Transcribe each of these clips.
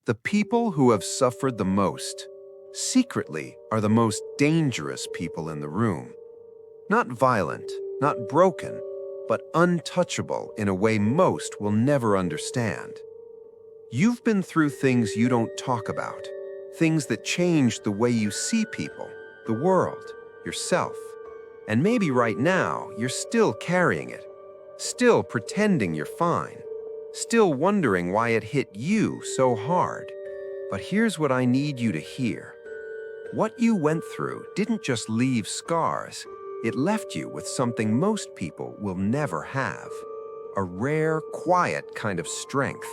The people who have suffered the most, secretly, are the most dangerous people in the room. Not violent, not broken, but untouchable in a way most will never understand. You've been through things you don't talk about, things that changed the way you see people, the world, yourself. And maybe right now, you're still carrying it, still pretending you're fine, still wondering why it hit you so hard. But here's what I need you to hear. What you went through didn't just leave scars, it left you with something most people will never have. A rare, quiet kind of strength.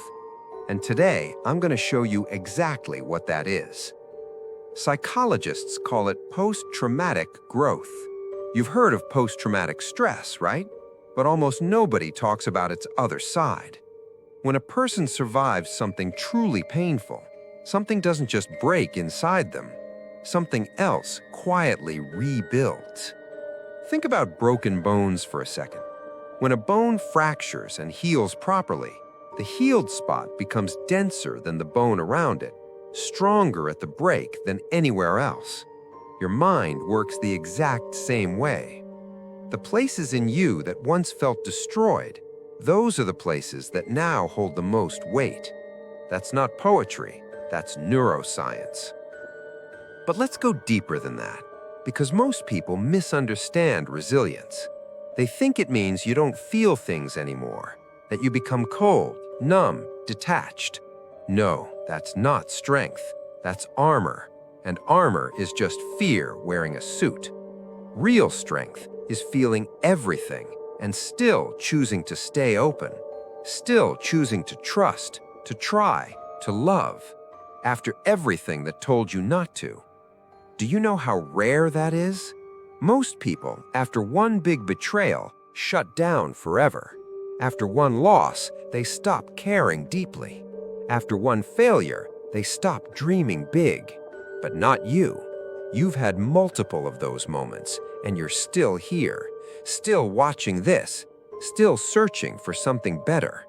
And today, I'm going to show you exactly what that is. Psychologists call it post-traumatic growth. You've heard of post-traumatic stress, right? But almost nobody talks about its other side. When a person survives something truly painful, something doesn't just break inside them. Something else quietly rebuilds. Think about broken bones for a second. When a bone fractures and heals properly, the healed spot becomes denser than the bone around it, stronger at the break than anywhere else. Your mind works the exact same way. The places in you that once felt destroyed, those are the places that now hold the most weight. That's not poetry, that's neuroscience. But let's go deeper than that, because most people misunderstand resilience. They think it means you don't feel things anymore, that you become cold, numb, detached. No, that's not strength. That's armor. And armor is just fear wearing a suit. Real strength is feeling everything and still choosing to stay open, still choosing to trust, to try, to love, after everything that told you not to. Do you know how rare that is? Most people, after one big betrayal, shut down forever. After one loss, they stop caring deeply. After one failure, they stop dreaming big. But not you. You've had multiple of those moments, and you're still here, still watching this, still searching for something better.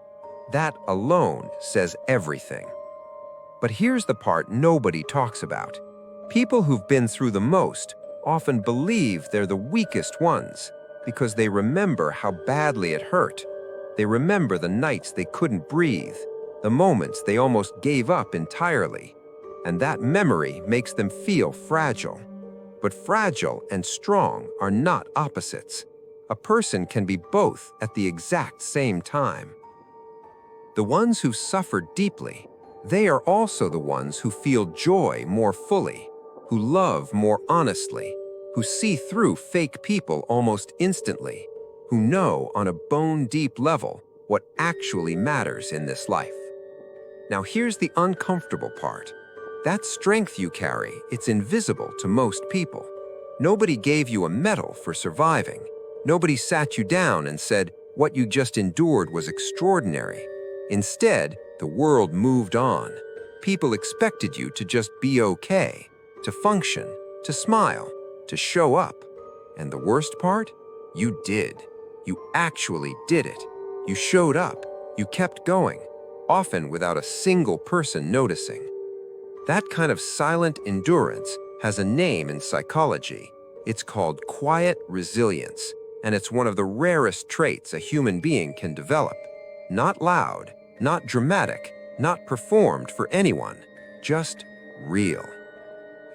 That alone says everything. But here's the part nobody talks about. People who've been through the most often believe they're the weakest ones because they remember how badly it hurt. They remember the nights they couldn't breathe, the moments they almost gave up entirely. And that memory makes them feel fragile. But fragile and strong are not opposites. A person can be both at the exact same time. The ones who suffered deeply, they are also the ones who feel joy more fully, who love more honestly, who see through fake people almost instantly, who know on a bone-deep level what actually matters in this life. Now here's the uncomfortable part. That strength you carry, it's invisible to most people. Nobody gave you a medal for surviving. Nobody sat you down and said, what you just endured was extraordinary. Instead, the world moved on. People expected you to just be okay, to function, to smile, to show up. And the worst part? You did. You actually did it. You showed up. You kept going, often without a single person noticing. That kind of silent endurance has a name in psychology. It's called quiet resilience, and it's one of the rarest traits a human being can develop. Not loud, not dramatic, not performed for anyone, just real.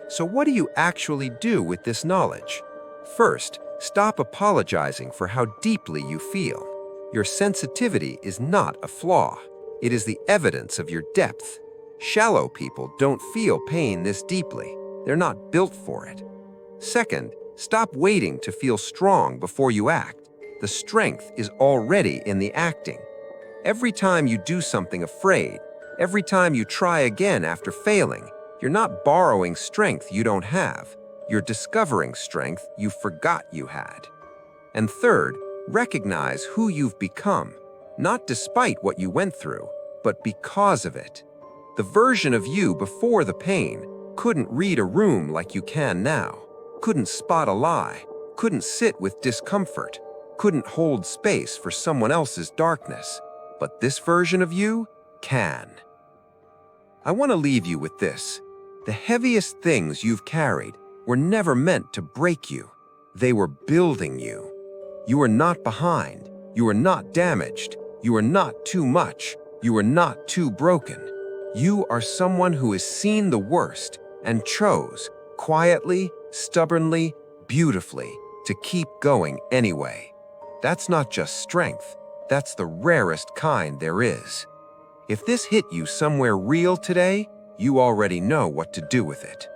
So what do you actually do with this knowledge? First, stop apologizing for how deeply you feel. Your sensitivity is not a flaw. It is the evidence of your depth. Shallow people don't feel pain this deeply. They're not built for it. Second, stop waiting to feel strong before you act. The strength is already in the acting. Every time you do something afraid, every time you try again after failing, you're not borrowing strength you don't have. You're discovering strength you forgot you had. And third, recognize who you've become, not despite what you went through, but because of it. The version of you before the pain couldn't read a room like you can now, couldn't spot a lie, couldn't sit with discomfort, couldn't hold space for someone else's darkness. But this version of you can. I want to leave you with this. The heaviest things you've carried were never meant to break you. They were building you. You are not behind. You are not damaged. You are not too much. You are not too broken. You are someone who has seen the worst and chose, quietly, stubbornly, beautifully, to keep going anyway. That's not just strength. That's the rarest kind there is. If this hit you somewhere real today, you already know what to do with it.